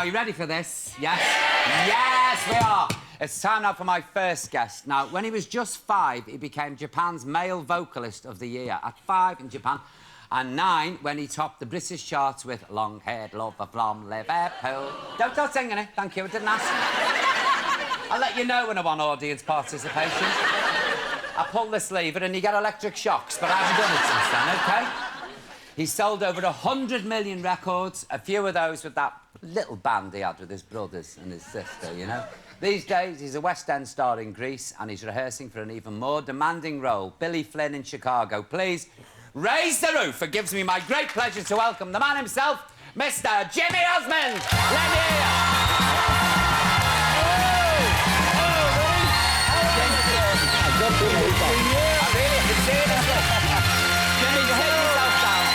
you ready for this? Yes? Yes, we are. It's time now for my first guest. Now, when he was just 5, he became Japan's male vocalist of the year. At 5 in Japan, and 9 when he topped the British charts with Long-Haired Lover from Liverpool. Don't sing in it, thank you, I didn't ask. I'll let you know when I want audience participation. I pull this lever and you get electric shocks, but I haven't done it since then, OK? He sold over 100 million records, a few of those with that little band he had with his brothers and his sister, you know? These days, he's a West End star in Greece and he's rehearsing for an even more demanding role, Billy Flynn in Chicago. Please, raise the roof. It gives me my great pleasure to welcome the man himself, Mr. Jimmy Osmond. Let me hear. Jimmy, you hit yourself down.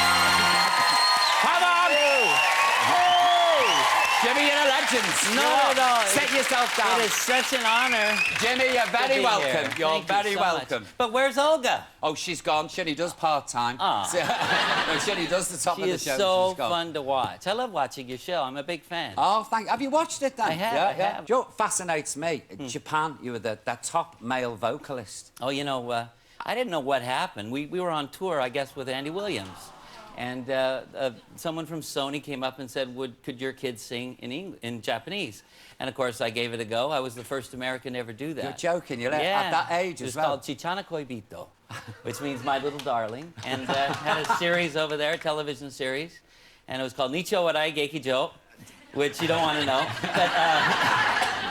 Come on! Jimmy, you're a legend. No. Sit yourself down. It is such an honour. Jimmy, you're very welcome. You're very welcome. But where's Olga? Oh, she's gone. Shinny does part-time. No, Shinny does the top of the show. She is so fun to watch. I love watching your show. I'm a big fan. Oh, thank you. Have you watched it then? I have, I have. Do you know what fascinates me? In Japan, you were the top male vocalist. Oh, you know, I didn't know what happened. We were on tour, I guess, with Andy Williams. And someone from Sony came up and said, could your kids sing in Japanese? And, of course, I gave it a go. I was the first American to ever do that. You're joking. You're at that age as well. It's called Chichana Koibito, which means my little darling. And had a series over there, a television series. And it was called Nicho Warai Gekijo, which you don't want to know.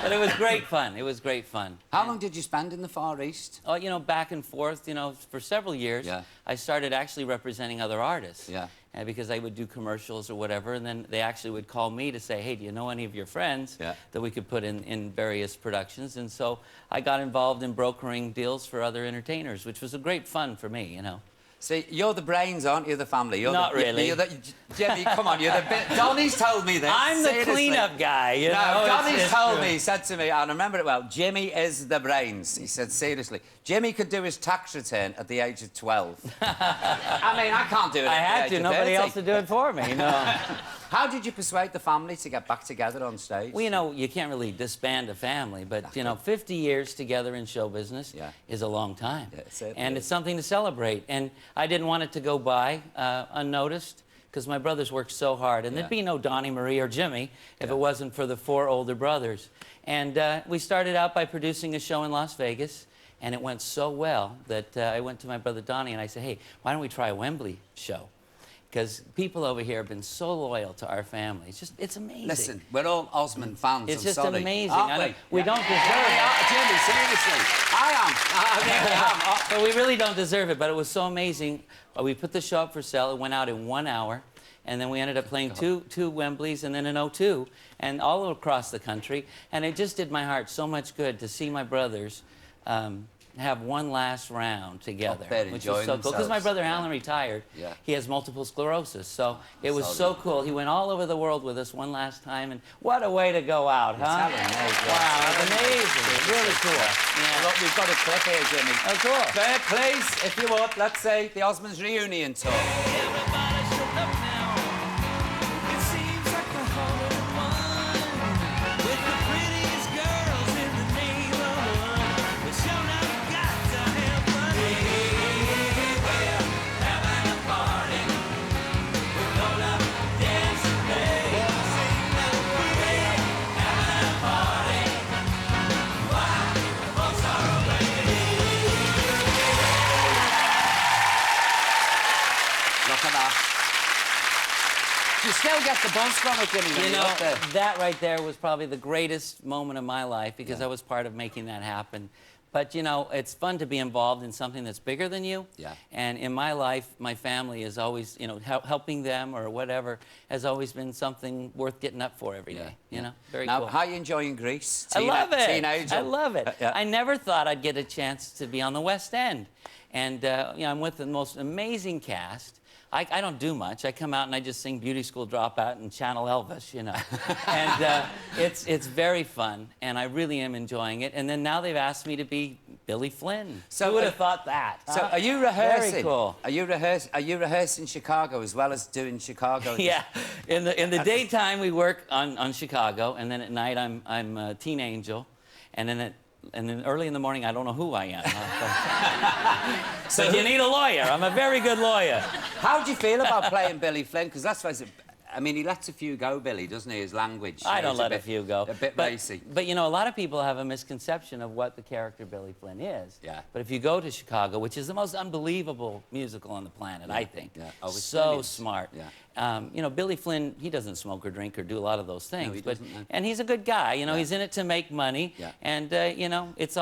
But it was great fun. It was great fun. How long did you spend in the Far East? Oh, you know, back and forth, you know, for several years. Yeah. I started actually representing other artists. Yeah. Because I would do commercials or whatever, and then they actually would call me to say, hey, do you know any of your friends that we could put in various productions? And so I got involved in brokering deals for other entertainers, which was a great fun for me, you know. See, you're the brains, aren't you, the family? You're Not really. Jimmy, come on, you're the bit... Donnie's told me this. I'm the cleanup guy, you know? Donnie's told me, he said to me, and I remember it well, Jimmy is the brains. He said, seriously, Jimmy could do his tax return at the age of 12. I mean, I can't do it I at had the age to. of Nobody 30. else to do it for me, you know? How did you persuade the family to get back together on stage? Well, you know, you can't really disband a family, but, you know, 50 years together in show business is a long time. And it's something to celebrate. And I didn't want it to go by unnoticed, because my brothers worked so hard. And there'd be no Donnie, Marie, or Jimmy if it wasn't for the 4 older brothers. And we started out by producing a show in Las Vegas, and it went so well that I went to my brother Donnie and I said, hey, why don't we try a Wembley show? Because people over here have been so loyal to our family. It's amazing. Listen, we're all Osmond fans. It's just sorry. amazing. Aren't we don't deserve it. Jimmy, seriously. I am. But we really don't deserve it, but it was so amazing. We put the show up for sale. It went out in 1 hour. And then we ended up playing two Wembleys and then an O2, and all across the country. And it just did my heart so much good to see my brothers have one last round together, which was so cool. Because my brother Alan retired. He has multiple sclerosis, so it was so cool. He went all over the world with us one last time, and what a way to go out, huh? Wow, it's amazing. Really cool. Look, we've got a clip here, Jimmy. Oh, cool. Fair, please, if you would, let's say the Osmonds reunion tour. Look at that. You still get the buzz from it, Jimmy. You know, that right there was probably the greatest moment of my life because I was part of making that happen. But, you know, it's fun to be involved in something that's bigger than you. And in my life, my family is always, you know, helping them or whatever has always been something worth getting up for every day. You know, very cool. Now, how are you enjoying Greece? I love it. Teenager. I love it. I never thought I'd get a chance to be on the West End. And, you know, I'm with the most amazing cast. I don't do much. I come out and I just sing Beauty School Dropout and channel Elvis, you know. And it's very fun, and I really am enjoying it. And then now they've asked me to be Billy Flynn. So who would have thought that? So are you rehearsing? Very cool. Are you rehearsing Chicago as well as doing Chicago? Yeah. In the daytime we work on Chicago, and then at night I'm a teen angel, and then early in the morning I don't know who I am. So you need a lawyer. I'm a very good lawyer. How do you feel about playing Billy Flynn? Because that's what I mean, he lets a few go, Billy, doesn't he? His language. I don't let a few go. A bit racy. But, you know, a lot of people have a misconception of what the character Billy Flynn is. Yeah. But if you go to Chicago, which is the most unbelievable musical on the planet, I think. Yeah. Oh, it's so brilliant. smart. Yeah. You know, Billy Flynn, he doesn't smoke or drink or do a lot of those things. No, he doesn't, no. And he's a good guy. You know, he's in it to make money. Yeah. And, you know, it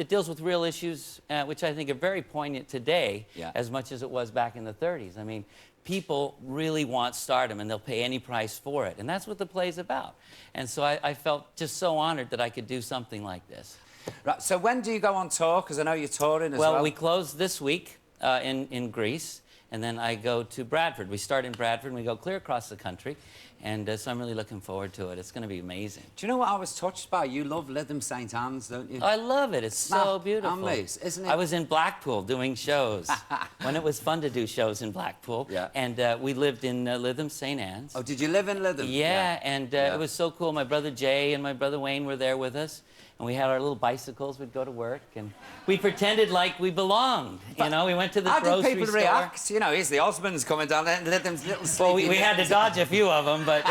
deals with real issues, which I think are very poignant today, as much as it was back in the 30s. I mean, people really want stardom, and they'll pay any price for it. And that's what the play's about. And so I felt just so honored that I could do something like this. Right, so when do you go on tour? Because I know you're touring as well. Well, we close this week in Greece, and then I go to Bradford. We start in Bradford, and we go clear across the country. And so I'm really looking forward to it. It's going to be amazing. Do you know what I was touched by? You love Lytham St Anne's, don't you? I love it. It's so beautiful. Isn't it? I was in Blackpool doing shows when it was fun to do shows in Blackpool. Yeah. And we lived in Lytham St Anne's. Oh, did you live in Lytham? Yeah, and it was so cool. My brother Jay and my brother Wayne were there with us. And we had our little bicycles. We'd go to work, and we pretended like we belonged. You know, we went to the grocery store. How did people react? You know, here's the Osmonds coming down there, and Lytham's little sleepy. Well, we had to dodge a few of them, but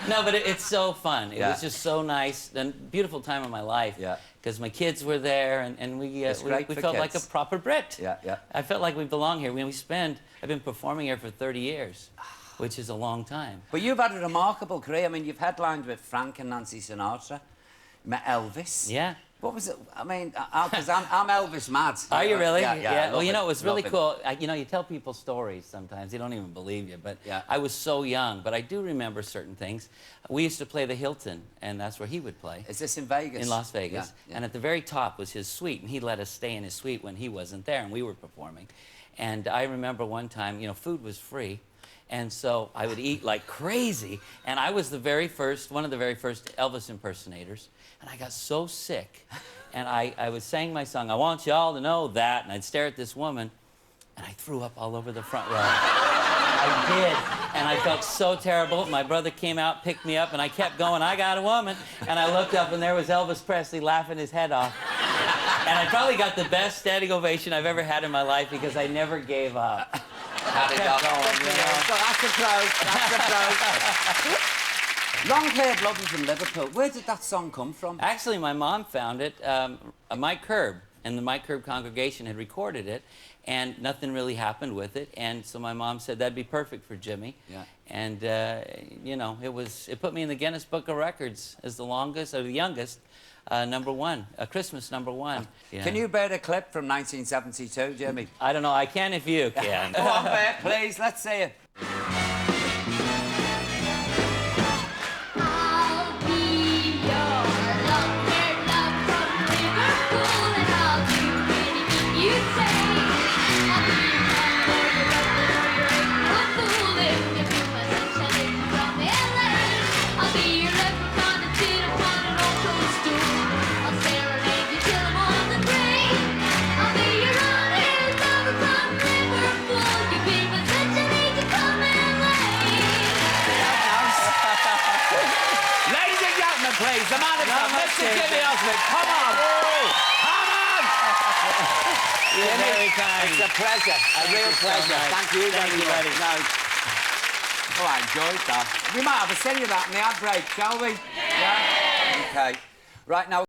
no, but it's so fun. It was just so nice, and beautiful time of my life. Yeah. Because my kids were there, and we felt like a proper Brit. Yeah, yeah. I felt like we belong here. I've been performing here for 30 years, which is a long time. But you've had a remarkable career. I mean, you've headlined with Frank and Nancy Sinatra. You met Elvis. Yeah. What was it? I mean, because I'm Elvis mad. Are you really? Yeah. Well, you know, it was really cool. You know, you tell people stories sometimes. They don't even believe you. But I was so young. But I do remember certain things. We used to play the Hilton, and that's where he would play. Is this in Vegas? In Las Vegas. Yeah. And at the very top was his suite. And he let us stay in his suite when he wasn't there, and we were performing. And I remember one time, you know, food was free. And so I would eat like crazy. And I was one of the very first Elvis impersonators. And I got so sick. And I was saying my song, I want y'all to know that. And I'd stare at this woman, and I threw up all over the front row. I did. And I felt so terrible. My brother came out, picked me up, and I kept going, I got a woman. And I looked up, and there was Elvis Presley laughing his head off. And I probably got the best standing ovation I've ever had in my life because I never gave up. Had it up. So that's a pro. That's a pro. Long-haired lovers from Liverpool. Where did that song come from? Actually, my mom found it. Mike Curb and the Mike Curb congregation had recorded it, and nothing really happened with it. And so my mom said that'd be perfect for Jimmy. Yeah. And you know, it put me in the Guinness Book of Records as the longest or the youngest #1, Christmas #1. Yeah. Can you bear a clip from 1972, Jimmy? I don't know. I can if you can. Go on, Bear, please. Let's see it. Please, the man himself, Mr. Jimmy Osmond. Come on! Come on! You're very kind. It's a pleasure, a real pleasure. Thank you very much. No. Oh, I enjoyed that. We might have a sing of that in the ad break, shall we? Yeah. Okay. Right now.